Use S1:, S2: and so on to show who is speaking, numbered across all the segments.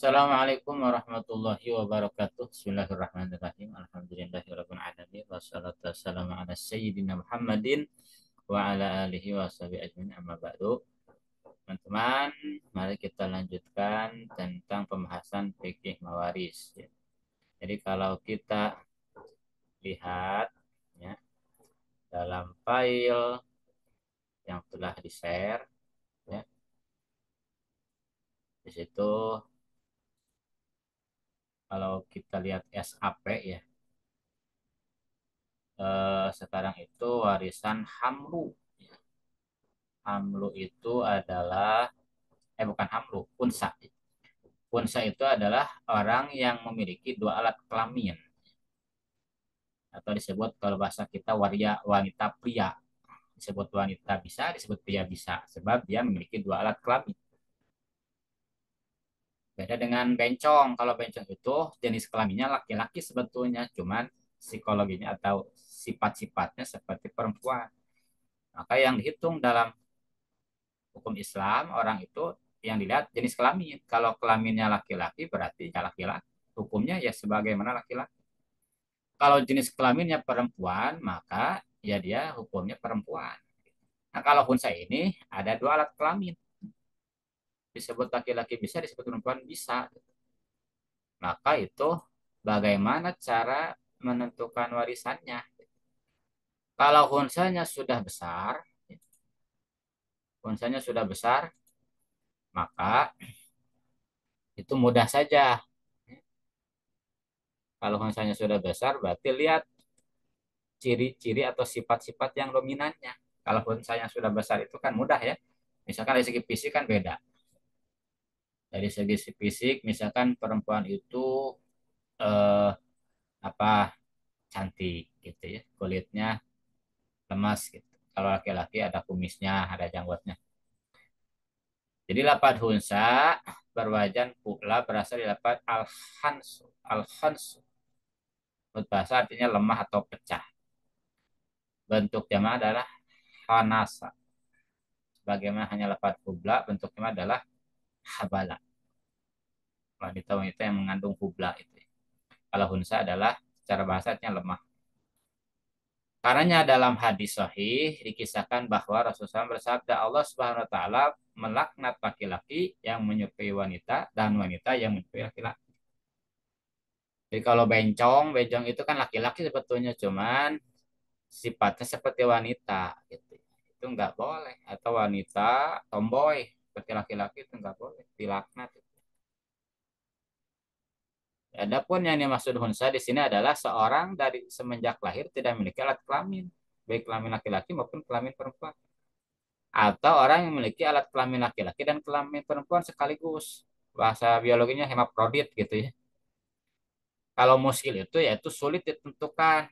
S1: Assalamualaikum warahmatullahi wabarakatuh. Bismillahirrahmanirrahim. Alhamdulillahirabbil alamin. Wassalatu wassalamu ala sayyidina Muhammadin wa ala alihi wa sahbihi ajmain. Amma ba'du. Teman-teman, mari kita lanjutkan tentang pembahasan fikih mawaris. Jadi kalau kita lihat ya, dalam file yang telah di-share ya, di situ kalau kita lihat SAP ya, sekarang itu warisan hamlu. Hamlu itu adalah, bukan hamlu, unsa. Unsa itu adalah orang yang memiliki dua alat kelamin. Atau disebut kalau bahasa kita waria, wanita pria. Disebut wanita bisa, disebut pria bisa. Sebab dia memiliki dua alat kelamin. Beda dengan bencong. Kalau bencong itu jenis kelaminnya laki-laki sebetulnya. Cuman psikologinya atau sifat-sifatnya seperti perempuan. Maka yang dihitung dalam hukum Islam, orang itu yang dilihat jenis kelamin. Kalau kelaminnya laki-laki berarti ya laki-laki. Hukumnya ya sebagaimana laki-laki. Kalau jenis kelaminnya perempuan, maka ya dia hukumnya perempuan. Nah, kalau unsa ini ada dua alat kelamin. Disebut laki-laki bisa, disebut perempuan bisa. Maka itu bagaimana cara menentukan warisannya. Kalau unsanya sudah besar, unsanya sudah besar, maka itu mudah saja. Kalau unsanya sudah besar, berarti lihat ciri-ciri atau sifat-sifat yang dominannya. Kalau unsanya sudah besar itu kan mudah ya. Misalkan dari segi fisik kan beda. Dari segi fisik, misalkan perempuan itu eh, apa cantik gitu ya, kulitnya lemas gitu. Kalau laki-laki ada kumisnya, ada janggutnya. Jadi lapad hunsa berwajan pula berasal dari lapad al-hansu. Al-hansu bahasa artinya lemah atau pecah. Bentuk jamaah adalah hanasa. Bagaimana hanya lapad hubla, bentuknya adalah habala. Wanita-wanita yang mengandung hubla itu. Kalau hunsa adalah secara bahasanya lemah. Karenanya dalam hadis sahih dikisahkan bahwa Rasulullah SAW bersabda Allah Subhanahu wa taala melaknat laki-laki yang menyukai wanita dan wanita yang menyukai laki-laki. Jadi kalau bencong, bencong itu kan laki-laki sebetulnya cuman sifatnya seperti wanita gitu. Itu nggak boleh. Atau wanita tomboy seperti laki-laki itu nggak boleh dilaknat. Adapun yang dimaksud hunsa di sini adalah seorang dari semenjak lahir tidak memiliki alat kelamin, baik kelamin laki-laki maupun kelamin perempuan. Atau orang yang memiliki alat kelamin laki-laki dan kelamin perempuan sekaligus. Bahasa biologinya hemafrodit gitu ya. Kalau muskil itu yaitu sulit ditentukan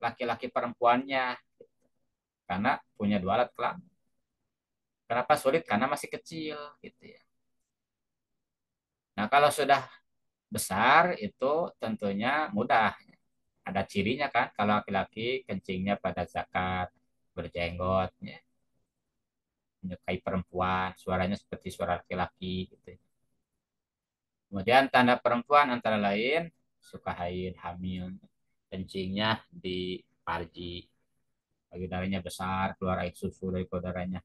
S1: laki-laki perempuannya karena punya dua alat kelamin. Kenapa sulit? Karena masih kecil gitu ya. Nah, kalau sudah besar itu tentunya mudah. Ada cirinya kan, kalau laki-laki kencingnya pada zakat, berjenggot, ya, menyukai perempuan, suaranya seperti suara laki-laki gitu. Kemudian tanda perempuan antara lain suka haid, hamil, kencingnya di parji, payudaranya besar, keluar air susu dari payudaranya,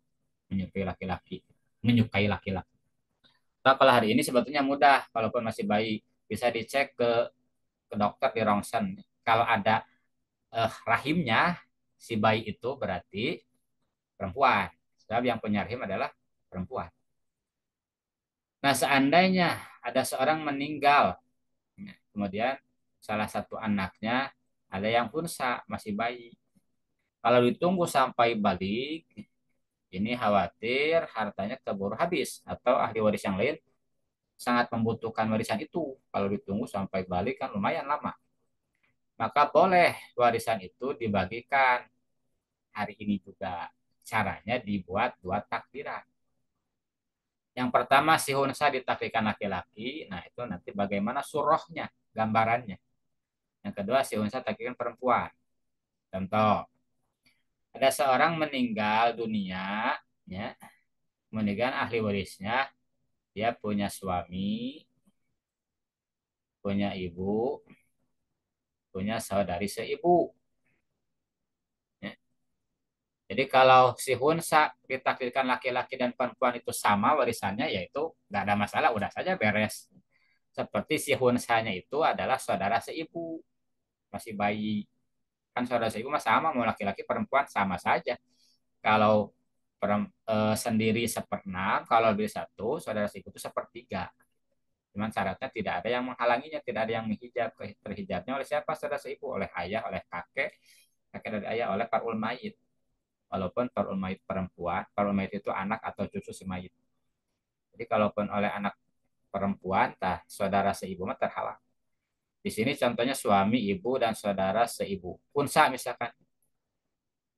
S1: menyukai laki-laki, menyukai laki-laki. Nah, kalau hari ini sebetulnya mudah, walaupun masih bayi, bisa dicek ke dokter di rongsen. Kalau ada rahimnya si bayi itu berarti perempuan. Sebab yang punya rahim adalah perempuan. Nah, seandainya ada seorang meninggal, kemudian salah satu anaknya ada yang unsa, masih bayi. Kalau ditunggu sampai balik, ini khawatir hartanya keburu habis atau ahli waris yang lain sangat membutuhkan warisan itu. Kalau ditunggu sampai balik kan lumayan lama. Maka boleh warisan itu dibagikan hari ini juga. Caranya dibuat dua takbiran. Yang pertama si unsa ditakdirkan laki-laki, nah itu nanti bagaimana surahnya, gambarannya. Yang kedua si unsa takdirkan perempuan. Contoh, ada seorang meninggal dunia, ya, kemudian ahli warisnya dia punya suami, punya ibu, punya saudari seibu. Ya. Jadi kalau si Hunsa ditakdirkan laki-laki dan perempuan itu sama warisannya, yaitu nggak ada masalah, udah saja beres. Seperti si Hunsanya itu adalah saudara seibu, masih bayi. Kan saudara seibu mah sama, mau laki-laki perempuan sama saja. Kalau sendiri seperenam, kalau lebih satu, saudara seibu itu sepertiga. Cuman syaratnya tidak ada yang menghalanginya, tidak ada yang menghijab. Terhijabnya oleh siapa saudara seibu? Oleh ayah, oleh kakek, kakek dari ayah, oleh far'ul mayit. Walaupun far'ul mayit perempuan, far'ul mayit itu anak atau cucu si mayit. Jadi kalaupun oleh anak perempuan, tah saudara seibu mah terhalang. Di sini contohnya suami, ibu, dan saudara seibu. Unsa misalkan.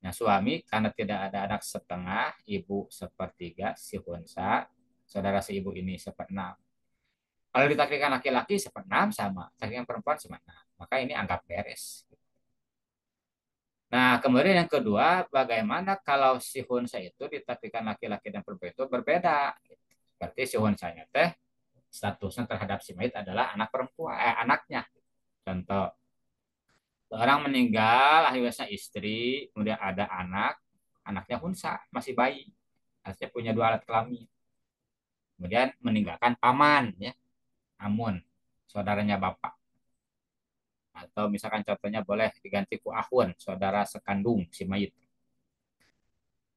S1: Nah, suami karena tidak ada anak setengah, ibu sepertiga, si unsa, saudara seibu ini seperenam. Kalau ditakdirkan laki-laki seperenam sama, takdirkan perempuan seperenam. Maka ini anggap beres. Nah, kemudian yang kedua, bagaimana kalau si hunsa itu ditakdirkan laki-laki dan perempuan itu berbeda? Berarti si hunsanya teh statusnya terhadap si mayit adalah anak perempuan, anaknya. Contoh, orang meninggal, akhirnya istri, kemudian ada anak, anaknya hunsa, masih bayi, artinya punya dua alat kelamin. Kemudian meninggalkan paman, ya, amun, saudaranya bapak. Atau misalkan contohnya boleh diganti ku ahun, saudara sekandung si mayit.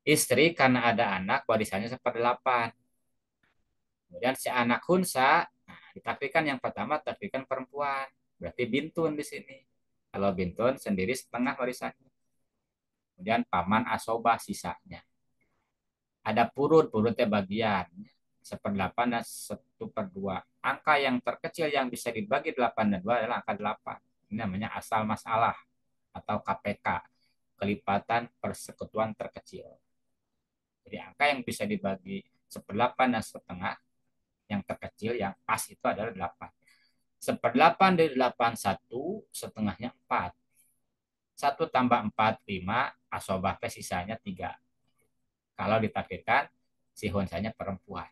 S1: Istri karena ada anak, warisannya seperdelapan. Kemudian si anak hunsa, nah, ditakdirkan yang pertama, takdirkan perempuan. Berarti bintun di sini. Kalau bintun sendiri setengah warisannya. Kemudian paman asobah sisanya. Ada purut, purutnya bagian. Seperdelapan dan satu per dua. Angka yang terkecil yang bisa dibagi delapan dan dua adalah angka delapan. Ini namanya asal masalah atau KPK. Kelipatan persekutuan terkecil. Jadi angka yang bisa dibagi seperdelapan dan setengah, yang terkecil, yang pas itu adalah delapan. Seperdelapan dari delapan, satu, setengahnya empat. Satu tambah empat, lima, asobah sisanya tiga. Kalau ditakdirkan si hunsanya perempuan.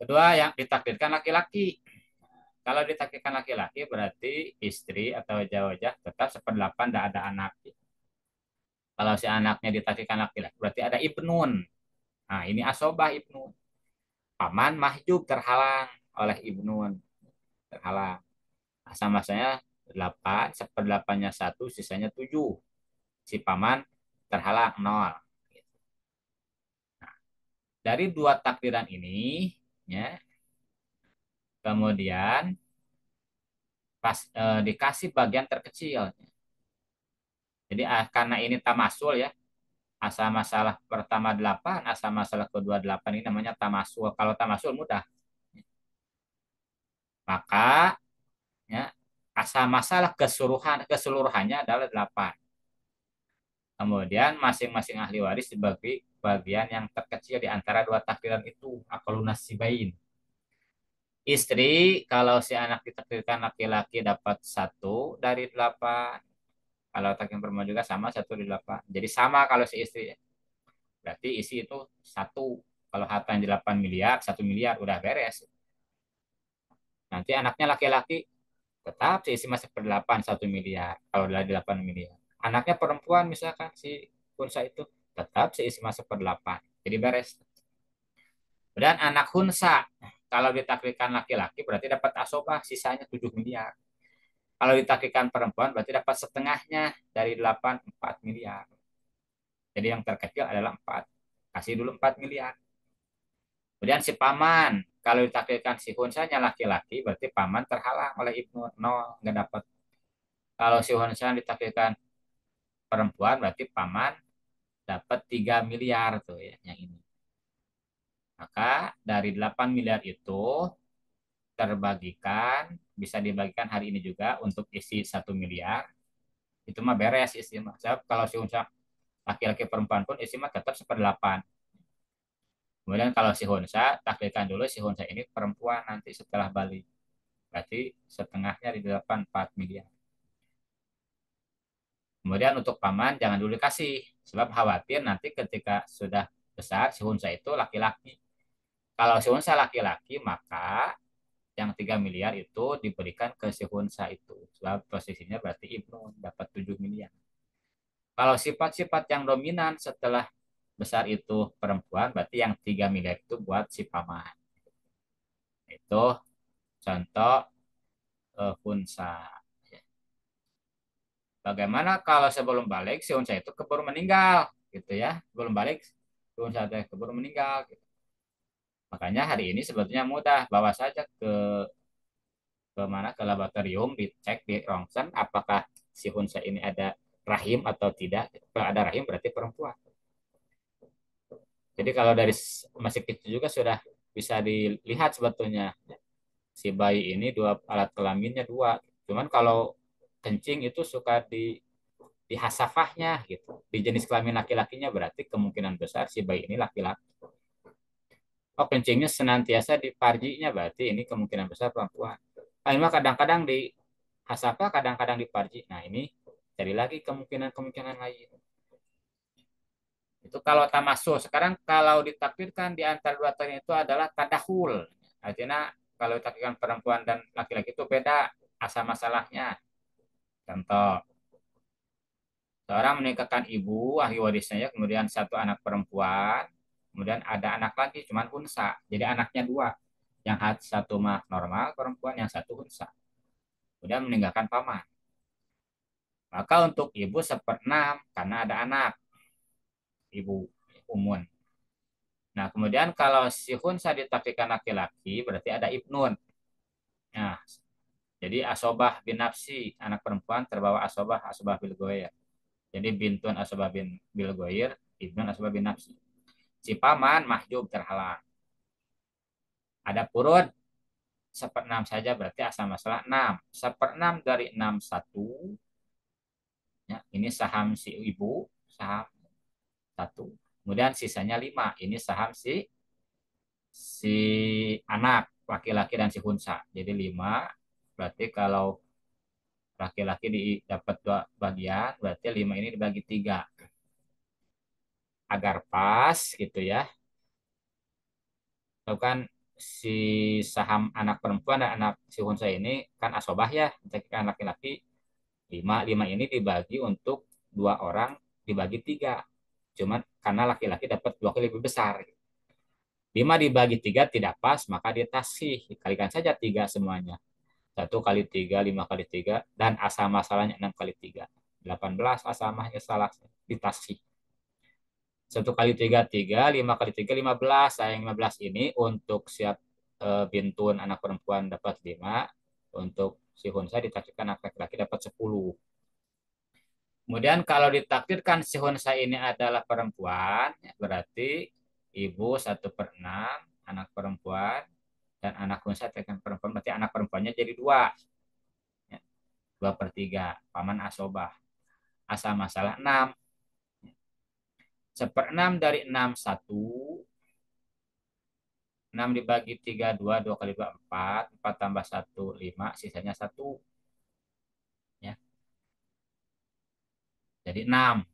S1: Kedua, yang ditakdirkan laki-laki. Kalau ditakdirkan laki-laki berarti istri atau jawajah tetap seperdelapan tidak ada anak. Kalau si anaknya ditakdirkan laki-laki berarti ada ibnun. Nah, ini asobah ibnun. Paman mahjub terhalang oleh ibnun. Terhalang. Asal-masalnya 8, seperdelapannya 1, sisanya 7. Si paman terhalang 0. Nah, dari dua takdiran ini, ya, kemudian pas dikasih bagian terkecil. Jadi karena ini tamasul, ya, asal masalah pertama 8, asal masalah kedua 8, ini namanya tamasul. Kalau tamasul mudah. Maka, ya, asal masalah keseluruhannya adalah 8. Kemudian masing-masing ahli waris dibagi bagian yang terkecil di antara dua takdiran itu, akalun nasibain. Istri, kalau si anak ditakdirkan laki-laki dapat satu dari 8. Kalau takdir perempuan juga sama, satu dari 8. Jadi sama kalau si istri, ya. Berarti isi itu satu. Kalau hartanya 8 miliar, 1 miliar, udah beres. Nanti anaknya laki-laki, tetap si isi masih per 8, 1 miliar. Kalau udah 8 miliar. Anaknya perempuan misalkan si Kunsa itu, tetap si isi masuk per 8. Jadi beres. Dan anak Hunsa, kalau ditakdirkan laki-laki berarti dapat asobah, sisanya 7 miliar. Kalau ditakdirkan perempuan berarti dapat setengahnya dari 8, 4 miliar. Jadi yang terkecil adalah 4. Kasih dulu 4 miliar. Kemudian si paman, kalau ditakdirkan si hunsanya laki-laki, berarti paman terhalang oleh ibnu, nol, nggak dapat. Kalau si hunsa ditakdirkan perempuan, berarti paman dapat 3 miliar tuh, ya, yang ini. Maka dari 8 miliar itu terbagikan, bisa dibagikan hari ini juga untuk isi 1 miliar. Itu mah beres isi mah. Sebab kalau si hunsa laki-laki perempuan pun isi mah tetap seperdelapan. Kemudian kalau si hunsa, takdirkan dulu si hunsa ini perempuan nanti setelah balik. Berarti setengahnya di 8, 4 miliar. Kemudian untuk paman jangan dulu dikasih. Sebab khawatir nanti ketika sudah besar si hunsa itu laki-laki. Kalau si hunsa laki-laki maka Yang 3 miliar itu diberikan ke si Hunsa itu. Sebab posisinya berarti Ibnu dapat 7 miliar. Kalau sifat-sifat yang dominan setelah besar itu perempuan, berarti yang 3 miliar itu buat si paman. Itu contoh Hunsa. Bagaimana kalau sebelum balik si Hunsa itu keburu meninggal, gitu ya. Sebelum balik si Hunsa itu keburu meninggal. Gitu. Makanya hari ini sebetulnya mudah, bawa saja ke mana ke laboratorium, dicek di rongsen apakah si Hunsa ini ada rahim atau tidak. Kalau ada rahim berarti perempuan. Jadi kalau dari masih kecil juga sudah bisa dilihat sebetulnya si bayi ini dua alat kelaminnya dua. Cuman kalau kencing itu suka di hasafahnya gitu. Di jenis kelamin laki-lakinya berarti kemungkinan besar si bayi ini laki-laki. Oh, kencingnya senantiasa di parjinya berarti ini kemungkinan besar perempuan. Nah, ini mah kadang-kadang di hasafah, kadang-kadang di parji. Nah, ini cari lagi kemungkinan-kemungkinan lain. Itu kalau tamasul. Sekarang kalau ditakdirkan di antara dua tahun itu adalah tadahul. Artinya kalau ditakdirkan perempuan dan laki-laki itu beda asal masalahnya. Contoh, seorang menikahkan ibu, ahli warisnya ya, kemudian satu anak perempuan, kemudian ada anak lagi, cuman unsa. Jadi anaknya dua. Yang satu mah normal perempuan, yang satu unsa. Kemudian meninggalkan paman. Maka untuk ibu seperenam karena ada anak ibu umun. Nah, kemudian kalau si Hunsa ditakdirkan laki-laki, berarti ada Ibnun. Nah, jadi Asobah bin Nafsi, anak perempuan terbawa Asobah, Asobah bil Goyer. Jadi bintun Asobah bin bil Goyer, Ibnun Asobah bin Nafsi. Si paman mahjub terhalang. Ada purun seperenam saja berarti asal masalah 6. Seperenam dari 6 satu, ya, ini saham si ibu, saham satu. Kemudian sisanya 5. Ini saham si anak laki-laki dan si hunsa. Jadi 5 berarti kalau laki-laki dapat 2 bagian, berarti 5 ini dibagi 3 agar pas gitu ya. Itu kan si saham anak perempuan dan anak si hunsa ini kan asobah ya, kan laki-laki 5 5 ini dibagi untuk 2 orang dibagi 3. Cuman karena laki-laki dapat 2 kali lebih besar. 5 dibagi 3 tidak pas, maka ditasih. Dikalikan saja 3 semuanya. 1 kali 3, 5 kali 3, dan asal masalahnya 6 kali 3. 18 asamahnya salah ditasih. 1 kali 3, 3, 5 kali 3, 15. Sayang 15 ini untuk siap bintun anak perempuan dapat 5. Untuk si Hunsa ditakdirkan anak laki-laki dapat 10. Kemudian kalau ditakdirkan si Hunsa ini adalah perempuan, ya berarti ibu 1/6, anak perempuan, dan anak Hunsa tekan perempuan, berarti anak perempuannya jadi 2. Ya, 2/3. Paman asobah. Asal masalah 6. 1/6 dari 6, 1. 6 dibagi 3, 2. 2 kali 2, 4. 4 tambah 1, 5. Sisanya 1. Ya. Jadi 6.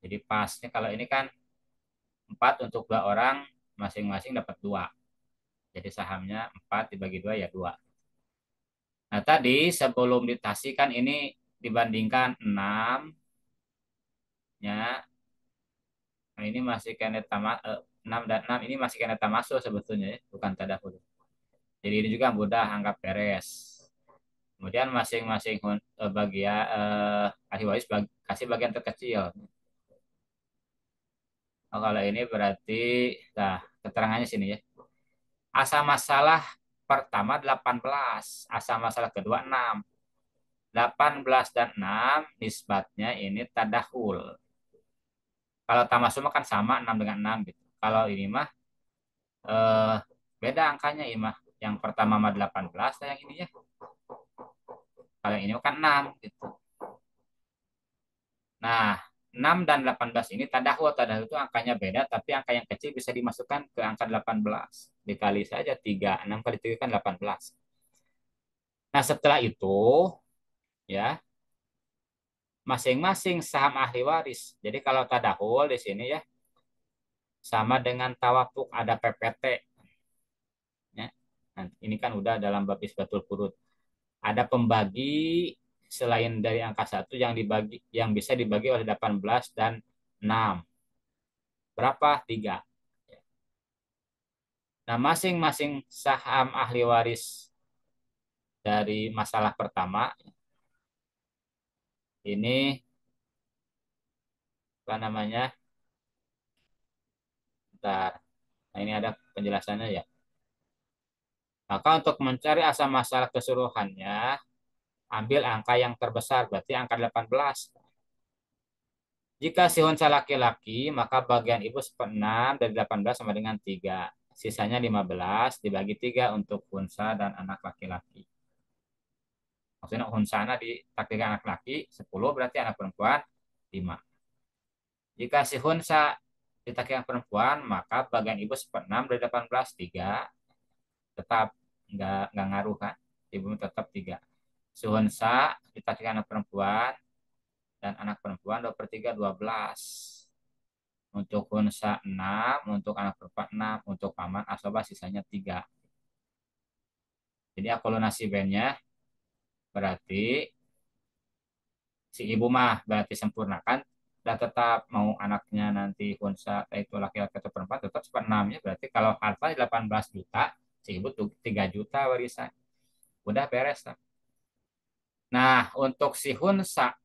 S1: Jadi pasnya kalau ini kan 4 untuk 2 orang, masing-masing dapat 2. Jadi sahamnya 4 dibagi 2 ya 2. Nah tadi sebelum ditasikan ini dibandingkan 6 ya. Nah, ini masih kena 6 dan 6 ini masih kena tamasuk sebetulnya ya, bukan tadahul. Jadi ini juga mudah anggap beres. Kemudian masing-masing bagian ahli waris kasih bagian terkecil. Oh, kalau ini berarti nah keterangannya sini ya. Asal masalah pertama 18, asal masalah kedua 6. 18 dan 6 nisbatnya ini tadahul. Kalau tamasum kan sama 6 dengan 6 gitu. Kalau ini mah eh, beda angkanya ini mah. Yang pertama mah 18, yang ini ya. Kalau yang ini kan 6 gitu. Nah, 6 dan 18 ini tadahul. Tadahul itu angkanya beda, tapi angka yang kecil bisa dimasukkan ke angka 18. Dikali saja 3. 6 kali 3 kan 18. Nah, setelah itu ya masing-masing saham ahli waris. Jadi kalau tadahul di sini ya sama dengan tawafuk ada PPT. Nah, ini kan udah dalam bab isbatul furud. Ada pembagi selain dari angka satu yang bisa dibagi oleh 18 dan 6. Berapa? 3. Nah, masing-masing saham ahli waris dari masalah pertama ini apa namanya? Bentar. Nah, ini ada penjelasannya ya. Maka untuk mencari asal masalah keseluruhannya, ambil angka yang terbesar, berarti angka 18. Jika si unsa laki-laki, maka bagian ibu seperenam dari 18 sama dengan 3. Sisanya 15 dibagi 3 untuk unsa dan anak laki-laki. Maksudnya unsana ditakdirkan anak laki 10, berarti anak perempuan 5. Jika si unsa ditakdirkan perempuan, maka bagian ibu seperenam dari 18 3, tetap nggak ngaruh kan. Ibu tetap 3. Si unsa ditakdirkan anak perempuan dan anak perempuan 2 per 3 12. Untuk unsa 6, untuk anak perempuan 6, untuk paman asobah sisanya 3. Jadi akulunasi bandnya berarti si ibu mah berarti sempurnakan dan tetap mau anaknya nanti unsa itu laki-laki atau perempuan tetap seperenamnya, berarti kalau harta 18 juta si ibu tuh 3 juta warisan udah beres. Nah untuk si hunsa,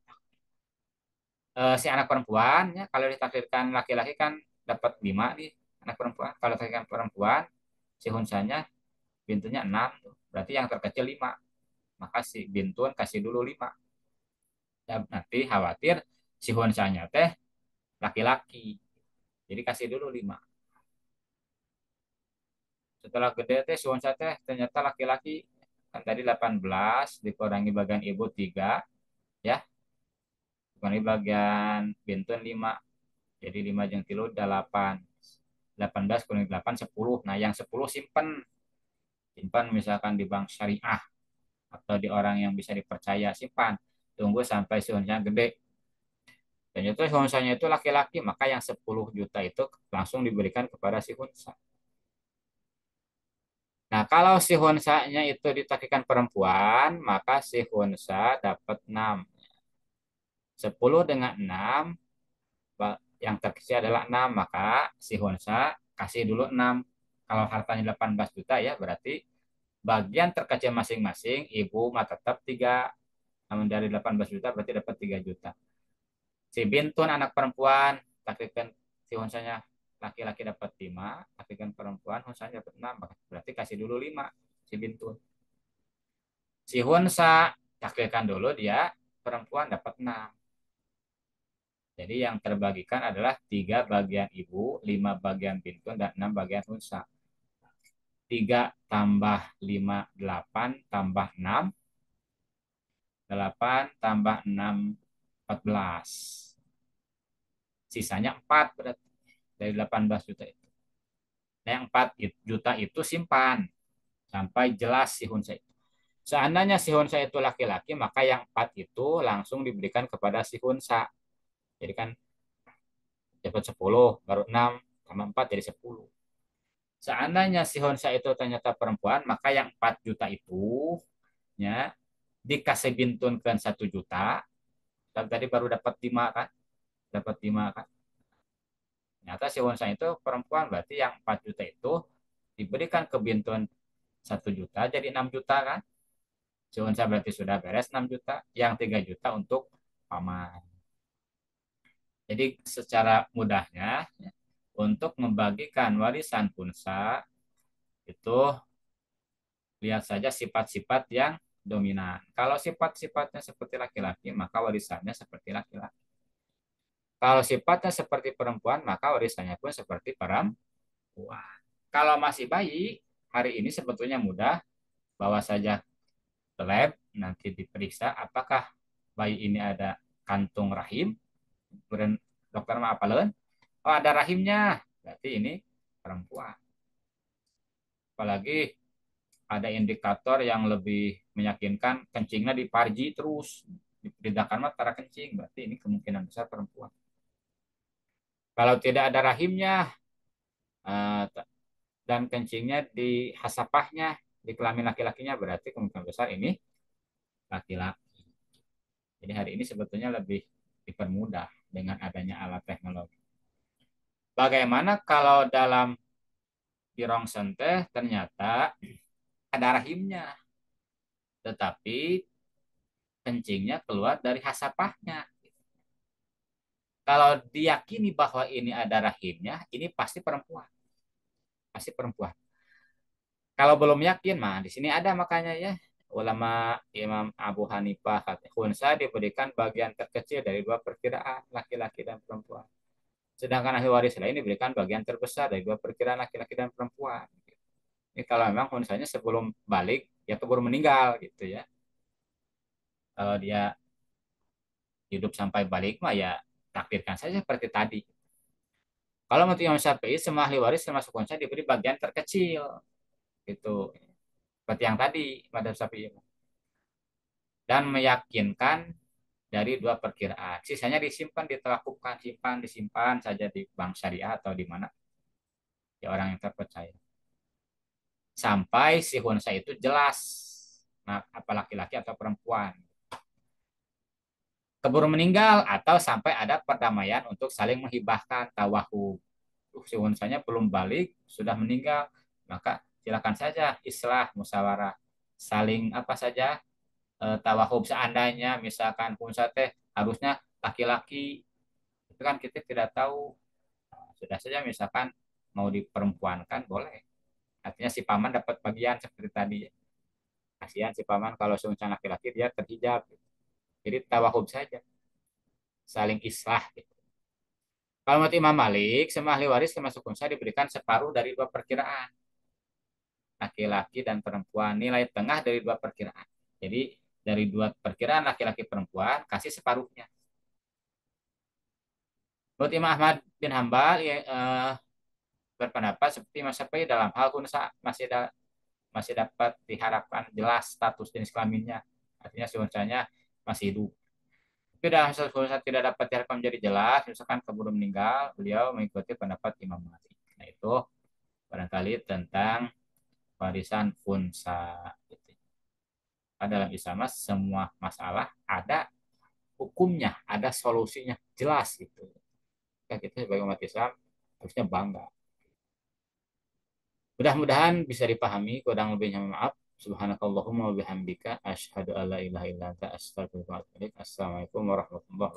S1: si anak perempuan ya kalau ditakdirkan laki-laki kan dapat 5 nih anak perempuan, kalau ditakdirkan perempuan si hunsanya bintunya 6 tuh. Berarti yang terkecil 5. Maka si bintun kasih dulu 5. Dan nanti khawatir si hunsanya teh laki-laki. Jadi kasih dulu 5. Setelah gede teh si hunsa teh ternyata laki-laki. Kan tadi 18 dikurangi bagian ibu 3 ya. Dikurangi bagian bintun 5. Jadi 5 jeung 3 8. 18 kurangi 8 10. Nah, yang 10 simpen. Simpan misalkan di bank syariah atau di orang yang bisa dipercaya, simpan. Tunggu sampai si hunsanya gede. Dan itu si hunsanya itu laki-laki, maka yang 10 juta itu langsung diberikan kepada si hunsa. Nah, kalau si hunsanya itu ditakikan perempuan, maka si hunsa dapat 6. 10 dengan 6, yang terkecil adalah 6, maka si hunsa kasih dulu 6. Kalau hartanya 18 juta ya, berarti bagian terkecil masing-masing, ibu mah tetap 3. Namun dari 18 juta berarti dapat 3 juta. Si bintun anak perempuan, takdirkan si hunsanya laki-laki dapat 5, takdirkan perempuan hunsanya dapat 6, berarti kasih dulu 5 si bintun. Si hunsa takdirkan dulu dia perempuan dapat 6. Jadi yang terbagikan adalah 3 bagian ibu, 5 bagian bintun, dan 6 bagian hunsa. 3 tambah 5, 8 tambah 6, 8 tambah 6, 14. Sisanya 4 berarti dari 18 juta itu. Nah, yang 4 juta itu simpan sampai jelas si hunsa itu. Seandainya si hunsa itu laki-laki, maka yang 4 itu langsung diberikan kepada si hunsa. Jadi kan dapat 10, baru 6, tambah 4 jadi 10. Seandainya si hunsa itu ternyata perempuan, maka yang 4 juta itu ya dikasih bintunkan 1 juta, dan tadi baru dapat 5 kan? Dapat 5 kan? Ternyata si hunsa itu perempuan, berarti yang 4 juta itu diberikan ke bintun 1 juta, jadi 6 juta kan? Si hunsa berarti sudah beres 6 juta, yang 3 juta untuk paman. Jadi secara mudahnya ya, untuk membagikan warisan punsa itu lihat saja sifat-sifat yang dominan. Kalau sifat-sifatnya seperti laki-laki, maka warisannya seperti laki-laki. Kalau sifatnya seperti perempuan, maka warisannya pun seperti perempuan. Kalau masih bayi, hari ini sebetulnya mudah, bawa saja ke lab, nanti diperiksa apakah bayi ini ada kantung rahim. Kemudian dokter mah apaleun? Oh, ada rahimnya, berarti ini perempuan. Apalagi ada indikator yang lebih meyakinkan, kencingnya diparji terus, diperintahkan mah cara kencing, berarti ini kemungkinan besar perempuan. Kalau tidak ada rahimnya dan kencingnya di hasapahnya, di kelamin laki-lakinya berarti kemungkinan besar ini laki-laki. Jadi hari ini sebetulnya lebih dipermudah dengan adanya alat teknologi. Bagaimana kalau dalam dirongsen teh ternyata ada rahimnya, tetapi kencingnya keluar dari hasapahnya. Kalau diyakini bahwa ini ada rahimnya, ini pasti perempuan, pasti perempuan. Kalau belum yakin, mah di sini ada makanya ya ulama Imam Abu Hanifah kata khunsa diberikan bagian terkecil dari dua perkiraan laki-laki dan perempuan. Sedangkan ahli waris lain diberikan bagian terbesar dari dua perkiraan laki-laki dan perempuan. Ini kalau memang khunsanya sebelum balik ya keburu meninggal gitu ya. Kalau dia hidup sampai balik mah ya takdirkan saja seperti tadi. Kalau menurut Imam Syafi'i semua ahli waris termasuk khunsa diberi bagian terkecil gitu. Seperti yang tadi Madhab Syafi'i dan meyakinkan dari dua perkiraan. Sisanya disimpan, ditelakukan, simpan, disimpan saja di bank syariah atau di mana ya orang yang terpercaya. Sampai si hunsa itu jelas, nah, apa laki-laki atau perempuan. Keburu meninggal atau sampai ada perdamaian untuk saling menghibahkan tawahu. Si hunsanya belum balik, sudah meninggal, maka silakan saja islah musyawarah saling apa saja tawahub seandainya misalkan hunsa teh harusnya laki-laki itu kan kita tidak tahu. Sudah saja misalkan mau diperempuankan boleh. Artinya si paman dapat bagian seperti tadi. Kasihan si paman kalau seunsa laki-laki dia terhijab. Jadi tawahub saja, saling islah gitu. Kalau menurut Imam Malik, semua ahli waris termasuk unsa diberikan separuh dari dua perkiraan. Laki-laki dan perempuan. Nilai tengah dari dua perkiraan. Jadi dari dua perkiraan laki-laki perempuan kasih separuhnya. Menurut Imam Ahmad bin Hambal ya, berpendapat seperti Mas Syafi'i dalam hal unsa masih dapat diharapkan jelas status jenis kelaminnya. Artinya si unsanya masih hidup. Tapi dalam saat tidak dapat diharapkan menjadi jelas, misalkan keburu meninggal, beliau mengikuti pendapat Imam Malik. Nah itu barangkali tentang warisan funsa. Dalam Islam semua masalah ada hukumnya, ada solusinya, jelas gitu. Kita sebagai umat Islam harusnya bangga. Mudah-mudahan bisa dipahami, kurang lebihnya maaf. Subhanakallahumma wa bihamdika asyhadu alla ilaha illa anta astaghfiruka wa atubu ilaik. Assalamualaikum warahmatullahi wabarakatuh.